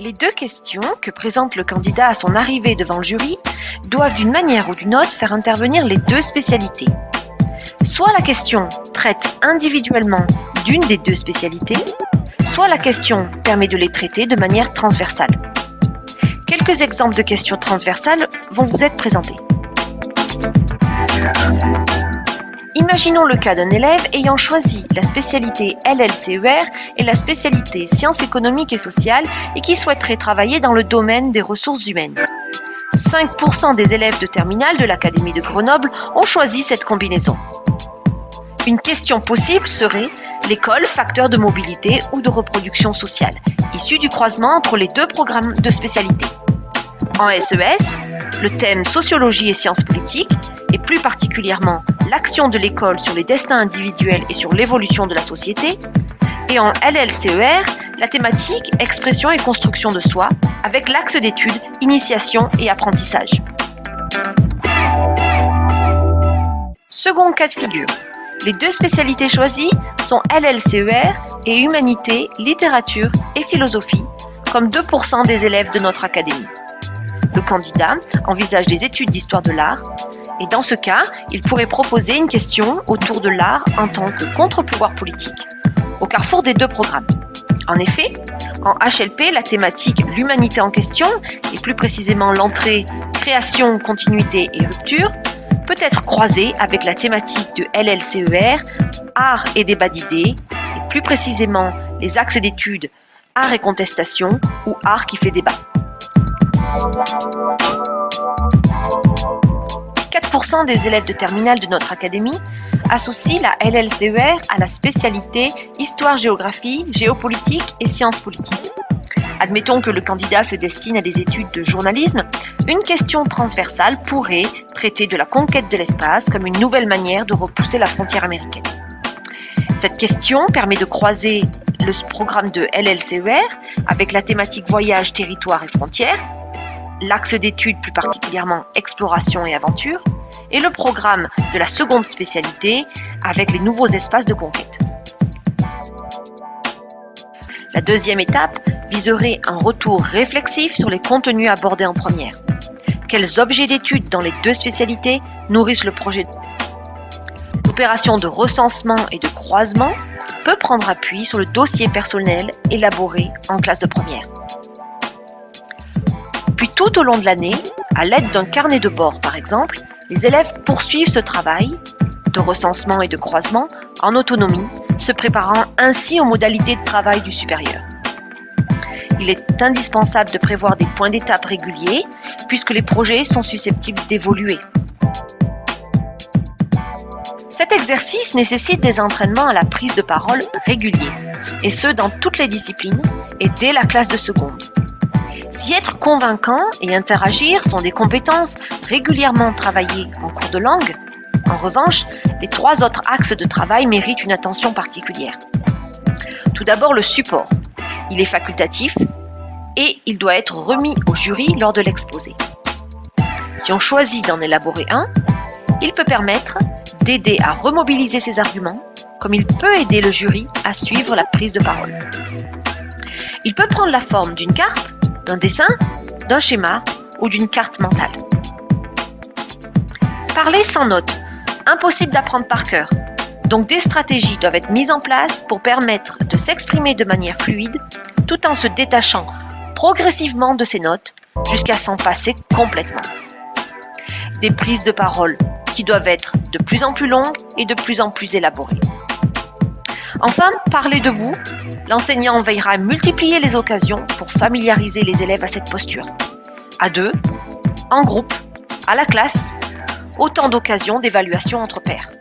Les deux questions que présente le candidat à son arrivée devant le jury doivent d'une manière ou d'une autre faire intervenir les deux spécialités. Soit la question traite individuellement d'une des deux spécialités, soit la question permet de les traiter de manière transversale. Quelques exemples de questions transversales vont vous être présentés. Imaginons le cas d'un élève ayant choisi la spécialité LLCER et la spécialité Sciences économiques et sociales et qui souhaiterait travailler dans le domaine des ressources humaines. 5% des élèves de terminale de l'Académie de Grenoble ont choisi cette combinaison. Une question possible serait l'école facteur de mobilité ou de reproduction sociale, issue du croisement entre les deux programmes de spécialité. En SES, le thème sociologie et sciences politiques, et plus particulièrement l'action de l'école sur les destins individuels et sur l'évolution de la société, et en LLCER, la thématique expression et construction de soi, avec l'axe d'études initiation et apprentissage. Second cas de figure. Les deux spécialités choisies sont LLCER et humanité, littérature et philosophie, comme 2% des élèves de notre académie. Le candidat envisage des études d'histoire de l'art et dans ce cas, il pourrait proposer une question autour de l'art en tant que contre-pouvoir politique, au carrefour des deux programmes. En effet, en HLP, la thématique l'humanité en question, et plus précisément l'entrée création, continuité et rupture, peut être croisée avec la thématique de LLCER, art et débat d'idées, et plus précisément les axes d'études art et contestation ou art qui fait débat. 4% des élèves de terminale de notre académie associent la LLCER à la spécialité Histoire-géographie, géopolitique et sciences politiques. Admettons que le candidat se destine à des études de journalisme, une question transversale pourrait traiter de la conquête de l'espace comme une nouvelle manière de repousser la frontière américaine. Cette question permet de croiser le programme de LLCER avec la thématique voyage, territoire et frontières, l'axe d'études plus particulièrement exploration et aventure, et le programme de la seconde spécialité avec les nouveaux espaces de conquête. La deuxième étape viserait un retour réflexif sur les contenus abordés en première. Quels objets d'études dans les deux spécialités nourrissent le projet? L'opération de recensement et de croisement peut prendre appui sur le dossier personnel élaboré en classe de première. Puis tout au long de l'année, à l'aide d'un carnet de bord par exemple, les élèves poursuivent ce travail de recensement et de croisement en autonomie, se préparant ainsi aux modalités de travail du supérieur. Il est indispensable de prévoir des points d'étape réguliers puisque les projets sont susceptibles d'évoluer. Cet exercice nécessite des entraînements à la prise de parole réguliers, et ce dans toutes les disciplines et dès la classe de seconde. Si être convaincant et interagir sont des compétences régulièrement travaillées en cours de langue, en revanche, les 3 autres axes de travail méritent une attention particulière. Tout d'abord, le support. Il est facultatif et il doit être remis au jury lors de l'exposé. Si on choisit d'en élaborer un, il peut permettre d'aider à remobiliser ses arguments, comme il peut aider le jury à suivre la prise de parole. Il peut prendre la forme d'une carte, d'un dessin, d'un schéma ou d'une carte mentale. Parler sans notes, impossible d'apprendre par cœur. Donc des stratégies doivent être mises en place pour permettre de s'exprimer de manière fluide tout en se détachant progressivement de ces notes jusqu'à s'en passer complètement. Des prises de parole qui doivent être de plus en plus longues et de plus en plus élaborées. Enfin, parler debout, l'enseignant veillera à multiplier les occasions pour familiariser les élèves à cette posture. À deux, en groupe, à la classe, autant d'occasions d'évaluation entre pairs.